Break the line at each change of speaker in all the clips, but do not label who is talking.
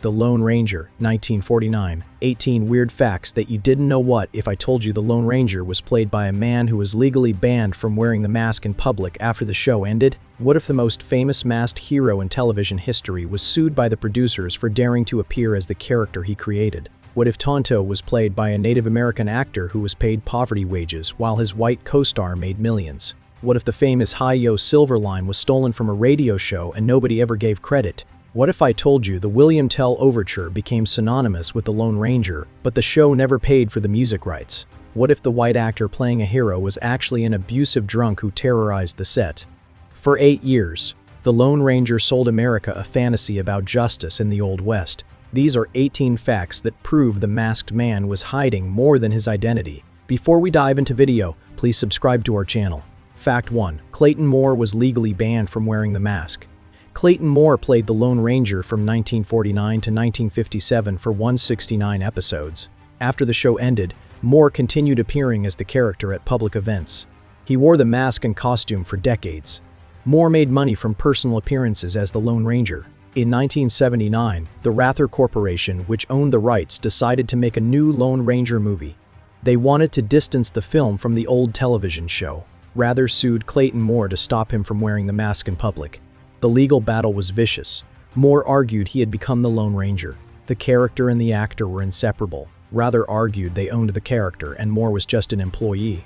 The Lone Ranger, 1949. 18 weird facts that you didn't know. What if I told you The Lone Ranger was played by a man who was legally banned from wearing the mask in public after the show ended? What if the most famous masked hero in television history was sued by the producers for daring to appear as the character he created? What if Tonto was played by a Native American actor who was paid poverty wages while his white co-star made millions? What if the famous Hi-Yo Silver line was stolen from a radio show and nobody ever gave credit? What if I told you the William Tell Overture became synonymous with the Lone Ranger, but the show never paid for the music rights? What if the white actor playing a hero was actually an abusive drunk who terrorized the set? For 8 years, the Lone Ranger sold America a fantasy about justice in the Old West. These are 18 facts that prove the masked man was hiding more than his identity. Before we dive into video, please subscribe to our channel. Fact 1. Clayton Moore was legally banned from wearing the mask. Clayton Moore played the Lone Ranger from 1949 to 1957 for 169 episodes. After the show ended, Moore continued appearing as the character at public events. He wore the mask and costume for decades. Moore made money from personal appearances as the Lone Ranger. In 1979, the Rather Corporation, which owned the rights, decided to make a new Lone Ranger movie. They wanted to distance the film from the old television show. Rather sued Clayton Moore to stop him from wearing the mask in public. The legal battle was vicious. Moore argued he had become the Lone Ranger. The character and the actor were inseparable. Rather argued they owned the character and Moore was just an employee.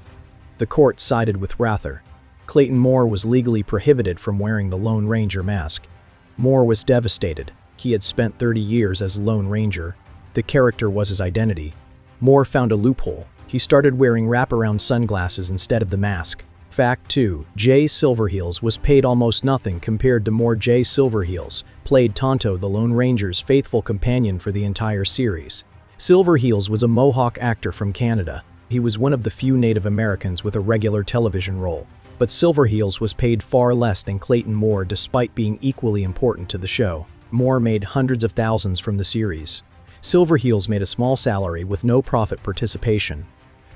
The court sided with Rather. Clayton Moore was legally prohibited from wearing the Lone Ranger mask. Moore was devastated. He had spent 30 years as Lone Ranger. The character was his identity. Moore found a loophole. He started wearing wraparound sunglasses instead of the mask. Fact 2. Jay Silverheels was paid almost nothing compared to Moore. Jay Silverheels played Tonto, the Lone Ranger's faithful companion for the entire series. Silverheels was a Mohawk actor from Canada. He was one of the few Native Americans with a regular television role. But Silverheels was paid far less than Clayton Moore despite being equally important to the show. Moore made hundreds of thousands from the series. Silverheels made a small salary with no profit participation.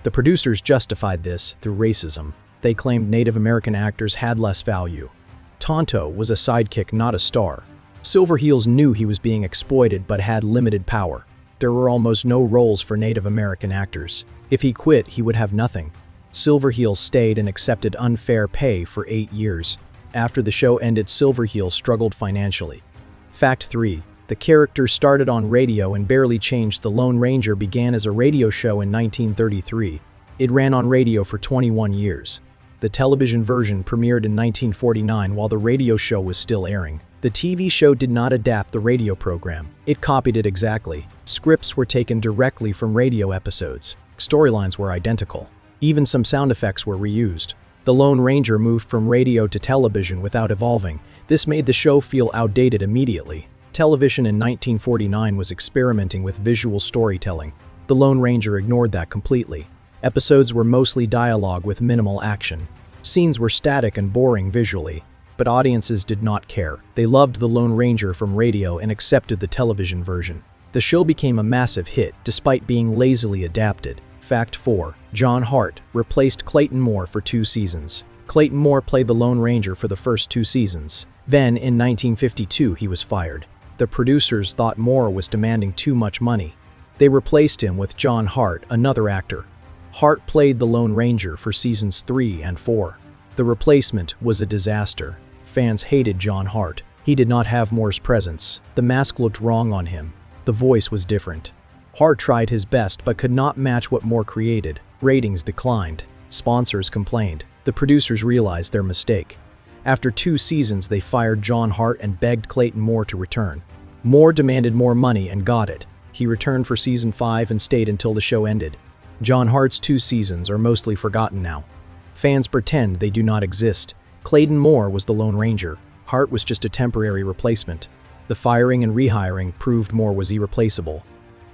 The producers justified this through racism. They claimed Native American actors had less value. Tonto was a sidekick, not a star. Silverheels knew he was being exploited but had limited power. There were almost no roles for Native American actors. If he quit, he would have nothing. Silverheels stayed and accepted unfair pay for 8 years. After the show ended, Silverheels struggled financially. Fact 3. The character started on radio and barely changed. The Lone Ranger began as a radio show in 1933. It ran on radio for 21 years. The television version premiered in 1949 while the radio show was still airing. The TV show did not adapt the radio program. It copied it exactly. Scripts were taken directly from radio episodes. Storylines were identical. Even some sound effects were reused. The Lone Ranger moved from radio to television without evolving. This made the show feel outdated immediately. Television in 1949 was experimenting with visual storytelling. The Lone Ranger ignored that completely. Episodes were mostly dialogue with minimal action. Scenes were static and boring visually, but audiences did not care. They loved the Lone Ranger from radio and accepted the television version. The show became a massive hit despite being lazily adapted. Fact 4. John Hart replaced Clayton Moore for 2 seasons. Clayton Moore played the Lone Ranger for the first 2 seasons. Then, in 1952, he was fired. The producers thought Moore was demanding too much money. They replaced him with John Hart, another actor. Hart played the Lone Ranger for seasons 3 and 4. The replacement was a disaster. Fans hated John Hart. He did not have Moore's presence. The mask looked wrong on him. The voice was different. Hart tried his best but could not match what Moore created. Ratings declined. Sponsors complained. The producers realized their mistake. After 2 seasons, they fired John Hart and begged Clayton Moore to return. Moore demanded more money and got it. He returned for season 5 and stayed until the show ended. John Hart's 2 seasons are mostly forgotten now. Fans pretend they do not exist. Clayton Moore was the Lone Ranger. Hart was just a temporary replacement. The firing and rehiring proved Moore was irreplaceable.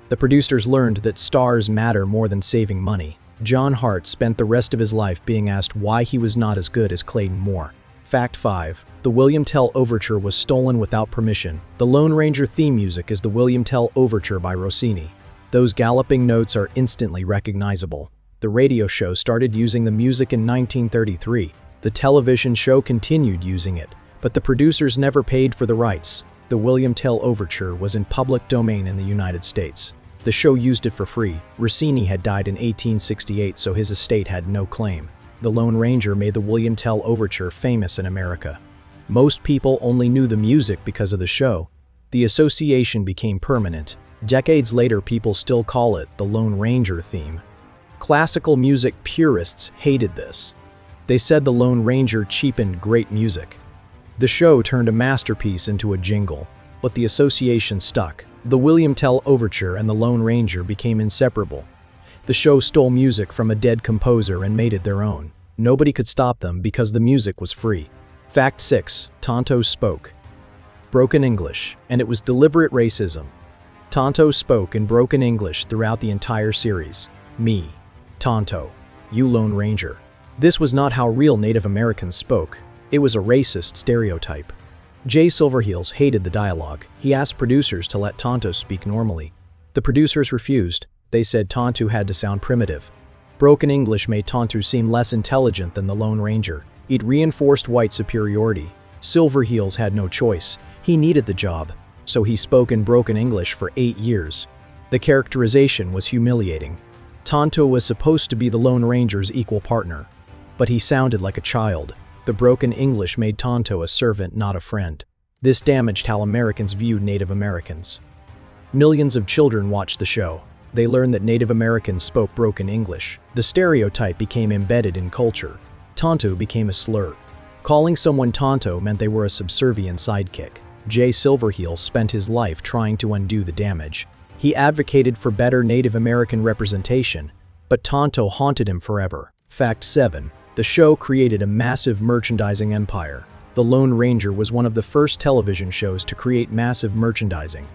The producers learned that stars matter more than saving money. John Hart spent the rest of his life being asked why he was not as good as Clayton Moore. Fact 5. The William Tell Overture was stolen without permission. The Lone Ranger theme music is the William Tell Overture by Rossini. Those galloping notes are instantly recognizable. The radio show started using the music in 1933. The television show continued using it, but the producers never paid for the rights. The William Tell Overture was in public domain in the United States. The show used it for free. Rossini had died in 1868, so his estate had no claim. The Lone Ranger made the William Tell Overture famous in America. Most people only knew the music because of the show. The association became permanent. Decades later, people still call it the Lone Ranger theme. Classical music purists hated this. They said the Lone Ranger cheapened great music. The show turned a masterpiece into a jingle, but the association stuck. The William Tell Overture and the Lone Ranger became inseparable. The show stole music from a dead composer and made it their own. Nobody could stop them because the music was free. Fact 6. Tonto spoke broken English, and it was deliberate racism. Tonto spoke in broken English throughout the entire series. Me, Tonto, you Lone Ranger. This was not how real Native Americans spoke. It was a racist stereotype. Jay Silverheels hated the dialogue. He asked producers to let Tonto speak normally. The producers refused. They said Tonto had to sound primitive. Broken English made Tonto seem less intelligent than the Lone Ranger. It reinforced white superiority. Silverheels had no choice. He needed the job, so he spoke in broken English for 8 years. The characterization was humiliating. Tonto was supposed to be the Lone Ranger's equal partner, but he sounded like a child. The broken English made Tonto a servant, not a friend. This damaged how Americans viewed Native Americans. Millions of children watched the show. They learned that Native Americans spoke broken English. The stereotype became embedded in culture. Tonto became a slur. Calling someone Tonto meant they were a subservient sidekick. Jay Silverheels spent his life trying to undo the damage. He advocated for better Native American representation, but Tonto haunted him forever. Fact 7. The show created a massive merchandising empire. The Lone Ranger was one of the first television shows to create massive merchandising.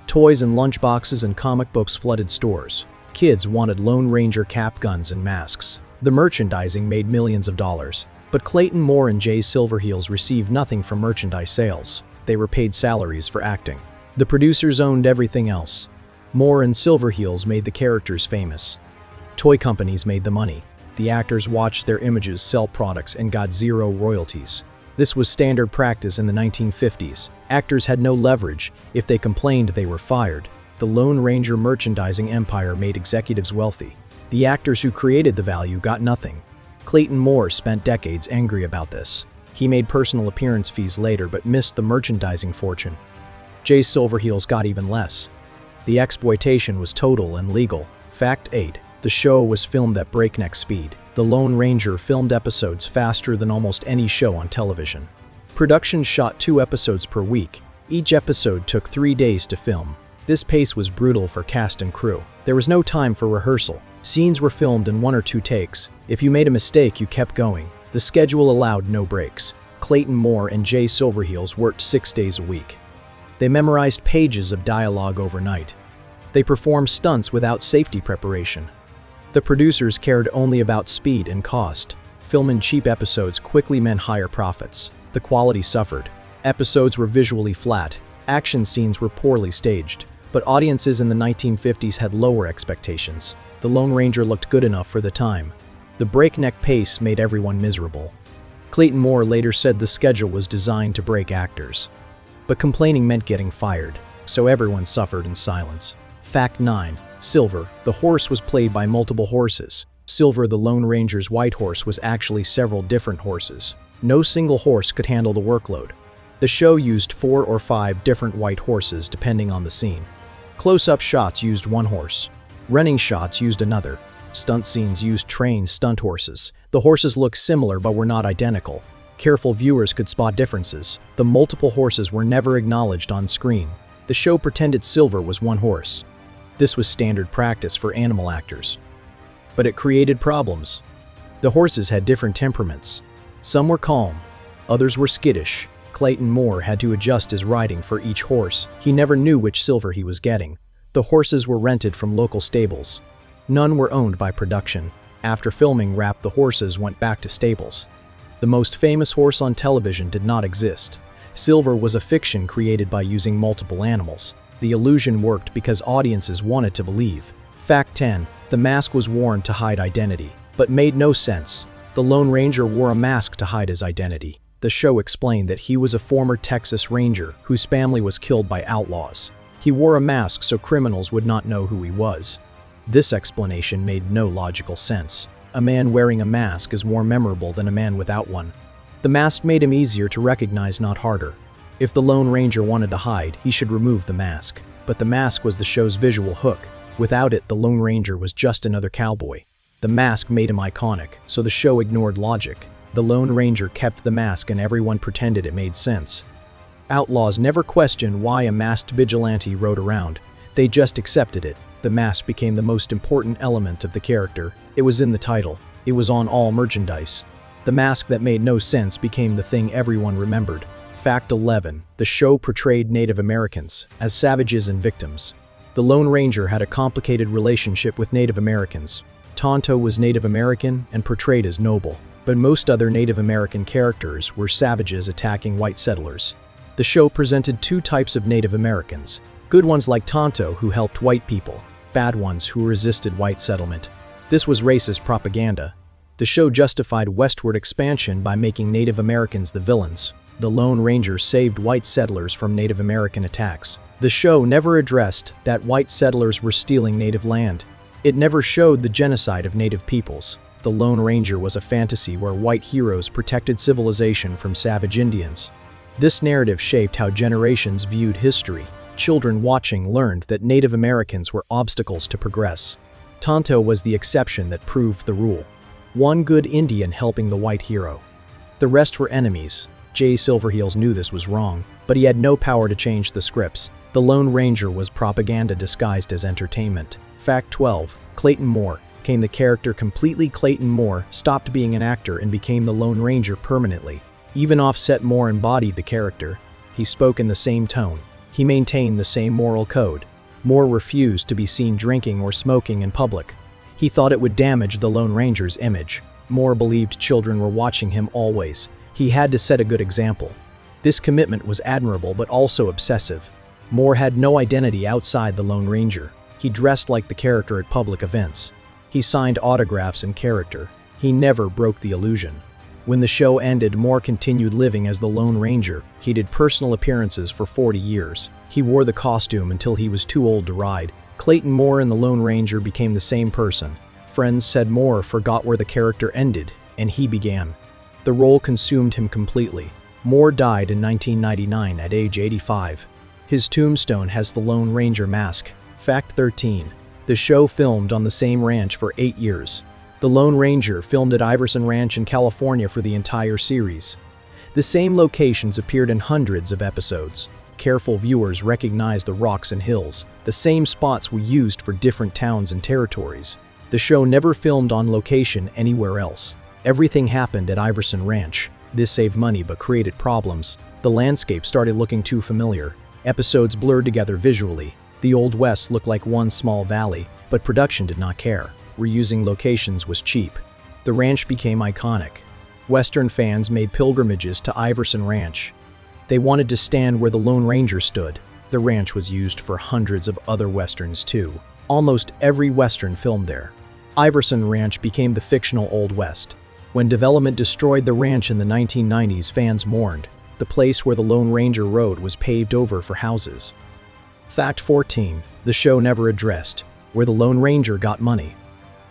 Toys and lunchboxes and comic books flooded stores. Kids wanted Lone Ranger cap guns and masks. The merchandising made millions of dollars. But Clayton Moore and Jay Silverheels received nothing from merchandise sales. They were paid salaries for acting. The producers owned everything else. Moore and Silverheels made the characters famous. Toy companies made the money. The actors watched their images sell products and got zero royalties. This was standard practice in the 1950s. Actors had no leverage. If they complained, they were fired. The Lone Ranger merchandising empire made executives wealthy. The actors who created the value got nothing. Clayton Moore spent decades angry about this. He made personal appearance fees later but missed the merchandising fortune. Jay Silverheels got even less. The exploitation was total and legal. Fact 8. The show was filmed at breakneck speed. The Lone Ranger filmed episodes faster than almost any show on television. Production shot 2 episodes per week. Each episode took 3 days to film. This pace was brutal for cast and crew. There was no time for rehearsal. Scenes were filmed in 1 or 2 takes. If you made a mistake, you kept going. The schedule allowed no breaks. Clayton Moore and Jay Silverheels worked 6 days a week. They memorized pages of dialogue overnight. They performed stunts without safety preparation. The producers cared only about speed and cost. Filming cheap episodes quickly meant higher profits. The quality suffered. Episodes were visually flat. Action scenes were poorly staged. But audiences in the 1950s had lower expectations. The Lone Ranger looked good enough for the time. The breakneck pace made everyone miserable. Clayton Moore later said the schedule was designed to break actors. But complaining meant getting fired, so everyone suffered in silence. Fact 9. Silver, the horse, was played by multiple horses. Silver, the Lone Ranger's white horse, was actually several different horses. No single horse could handle the workload. The show used 4 or 5 different white horses depending on the scene. Close-up shots used one horse. Running shots used another. Stunt scenes used trained stunt horses. The horses looked similar but were not identical. Careful viewers could spot differences. The multiple horses were never acknowledged on screen. The show pretended Silver was one horse. This was standard practice for animal actors. But it created problems. The horses had different temperaments. Some were calm, others were skittish. Clayton Moore had to adjust his riding for each horse. He never knew which Silver he was getting. The horses were rented from local stables. None were owned by production. After filming wrapped, the horses went back to stables. The most famous horse on television did not exist. Silver was a fiction created by using multiple animals. The illusion worked because audiences wanted to believe. Fact 10. The mask was worn to hide identity, but made no sense. The Lone Ranger wore a mask to hide his identity. the show explained that he was a former Texas Ranger whose family was killed by outlaws. He wore a mask so criminals would not know who he was. This explanation made no logical sense. A man wearing a mask is more memorable than a man without one. The mask made him easier to recognize, not harder. If the Lone Ranger wanted to hide, he should remove the mask. But the mask was the show's visual hook. Without it, the Lone Ranger was just another cowboy. The mask made him iconic, so the show ignored logic. The Lone Ranger kept the mask and everyone pretended it made sense. Outlaws never questioned why a masked vigilante rode around. They just accepted it. The mask became the most important element of the character. It was in the title. It was on all merchandise. The mask that made no sense became the thing everyone remembered. Fact 11. The show portrayed Native Americans as savages and victims. The Lone Ranger had a complicated relationship with Native Americans. Tonto was Native American and portrayed as noble, but most other Native American characters were savages attacking white settlers. The show presented two types of Native Americans: good ones like Tonto who helped white people, bad ones who resisted white settlement. This was racist propaganda. The show justified westward expansion by making Native Americans the villains. The Lone Ranger saved white settlers from Native American attacks. The show never addressed that white settlers were stealing native land. It never showed the genocide of native peoples. The Lone Ranger was a fantasy where white heroes protected civilization from savage Indians. This narrative shaped how generations viewed history. Children watching learned that Native Americans were obstacles to progress. Tonto was the exception that proved the rule. One good Indian helping the white hero. The rest were enemies. Jay Silverheels knew this was wrong, but he had no power to change the scripts. The Lone Ranger was propaganda disguised as entertainment. Fact 12. Clayton Moore became the character completely. Clayton Moore stopped being an actor and became the Lone Ranger permanently. Even Offset Moore embodied the character. He spoke in the same tone. He maintained the same moral code. Moore refused to be seen drinking or smoking in public. He thought it would damage the Lone Ranger's image. Moore believed children were watching him always. He had to set a good example. This commitment was admirable but also obsessive. Moore had no identity outside the Lone Ranger. He dressed like the character at public events. He signed autographs in character. He never broke the illusion. When the show ended, Moore continued living as the Lone Ranger. He did personal appearances for 40 years. He wore the costume until he was too old to ride. Clayton Moore and the Lone Ranger became the same person. Friends said Moore forgot where the character ended, and he began. The role consumed him completely. Moore died in 1999 at age 85. His tombstone has the Lone Ranger mask. Fact 13. The show filmed on the same ranch for 8 years. The Lone Ranger filmed at Iverson Ranch in California for the entire series. The same locations appeared in hundreds of episodes. Careful viewers recognized the rocks and hills. The same spots were used for different towns and territories. The show never filmed on location anywhere else. Everything happened at Iverson Ranch. This saved money but created problems. The landscape started looking too familiar. Episodes blurred together visually. The Old West looked like one small valley, but production did not care. Reusing locations was cheap. The ranch became iconic. Western fans made pilgrimages to Iverson Ranch. They wanted to stand where the Lone Ranger stood. The ranch was used for hundreds of other westerns too. Almost every western filmed there. Iverson Ranch became the fictional Old West. When development destroyed the ranch in the 1990s, fans mourned. The place where the Lone Ranger rode was paved over for houses. Fact 14. The show never addressed where the Lone Ranger got money.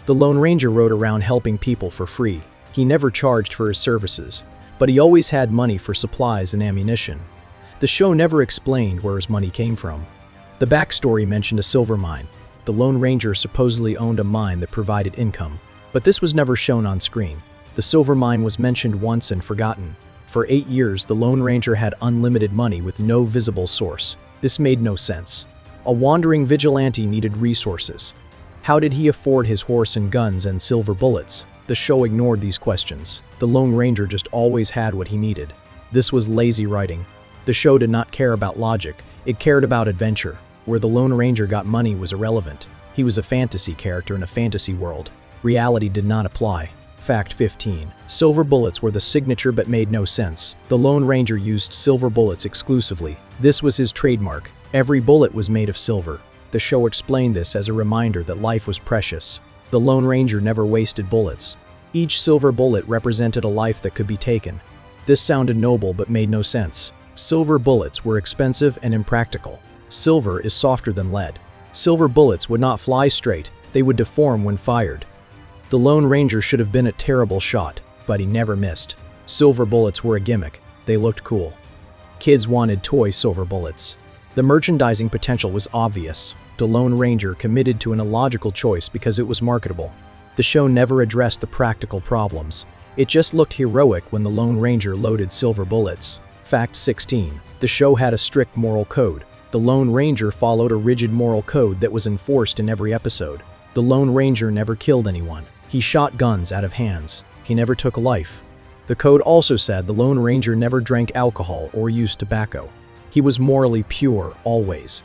The Lone Ranger rode around helping people for free. He never charged for his services, but he always had money for supplies and ammunition. The show never explained where his money came from. The backstory mentioned a silver mine. The Lone Ranger supposedly owned a mine that provided income, but this was never shown on screen. The silver mine was mentioned once and forgotten. For 8 years, the Lone Ranger had unlimited money with no visible source. This made no sense. A wandering vigilante needed resources. How did he afford his horse and guns and silver bullets? The show ignored these questions. The Lone Ranger just always had what he needed. This was lazy writing. The show did not care about logic. It cared about adventure. Where the Lone Ranger got money was irrelevant. He was a fantasy character in a fantasy world. Reality did not apply. Fact 15. Silver bullets were the signature but made no sense. The Lone Ranger used silver bullets exclusively. This was his trademark. Every bullet was made of silver. The show explained this as a reminder that life was precious. The Lone Ranger never wasted bullets. Each silver bullet represented a life that could be taken. This sounded noble but made no sense. Silver bullets were expensive and impractical. Silver is softer than lead. Silver bullets would not fly straight, they would deform when fired. The Lone Ranger should have been a terrible shot, but he never missed. Silver bullets were a gimmick, they looked cool. Kids wanted toy silver bullets. The merchandising potential was obvious. The Lone Ranger committed to an illogical choice because it was marketable. The show never addressed the practical problems. It just looked heroic when the Lone Ranger loaded silver bullets. Fact 16. The show had a strict moral code. The Lone Ranger followed a rigid moral code that was enforced in every episode. The Lone Ranger never killed anyone. He shot guns out of hands. He never took a life. The code also said the Lone Ranger never drank alcohol or used tobacco. He was morally pure, always.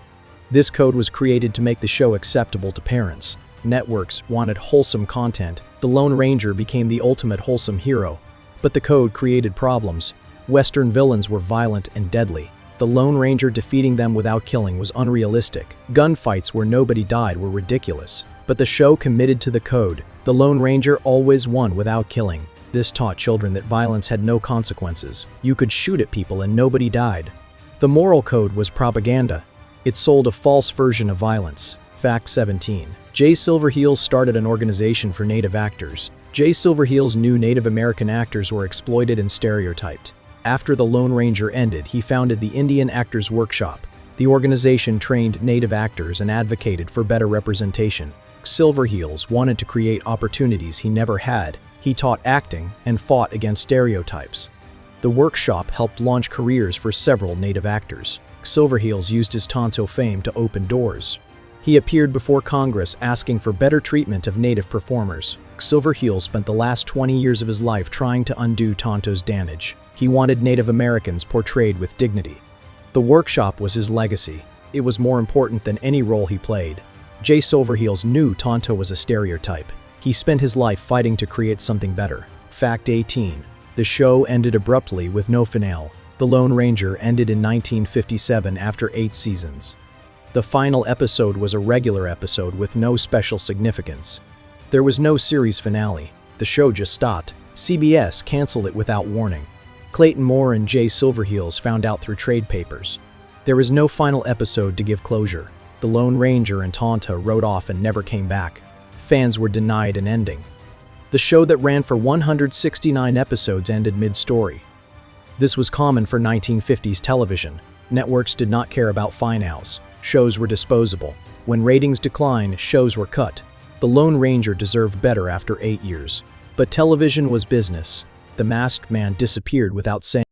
This code was created to make the show acceptable to parents. Networks wanted wholesome content. The Lone Ranger became the ultimate wholesome hero. But the code created problems. Western villains were violent and deadly. The Lone Ranger defeating them without killing was unrealistic. Gunfights where nobody died were ridiculous. But the show committed to the code. The Lone Ranger always won without killing. This taught children that violence had no consequences. You could shoot at people and nobody died. The moral code was propaganda. It sold a false version of violence. Fact 17. Jay Silverheels started an organization for Native actors. Jay Silverheels knew Native American actors were exploited and stereotyped. After the Lone Ranger ended, he founded the Indian Actors Workshop. The organization trained Native actors and advocated for better representation. Silverheels wanted to create opportunities he never had. He taught acting and fought against stereotypes. The workshop helped launch careers for several Native actors. Silverheels used his Tonto fame to open doors. He appeared before Congress asking for better treatment of Native performers. Silverheels spent the last 20 years of his life trying to undo Tonto's damage. He wanted Native Americans portrayed with dignity. The workshop was his legacy. It was more important than any role he played. Jay Silverheels knew Tonto was a stereotype. He spent his life fighting to create something better. Fact 18. The show ended abruptly with no finale. The Lone Ranger ended in 1957 after 8 seasons. The final episode was a regular episode with no special significance. There was no series finale. The show just stopped. CBS canceled it without warning. Clayton Moore and Jay Silverheels found out through trade papers. There was no final episode to give closure. The Lone Ranger and Tonto rode off and never came back. Fans were denied an ending. The show that ran for 169 episodes ended mid-story. This was common for 1950s television. Networks did not care about finales. Shows were disposable. When ratings declined, shows were cut. The Lone Ranger deserved better after 8 years. But television was business. The Masked Man disappeared without saying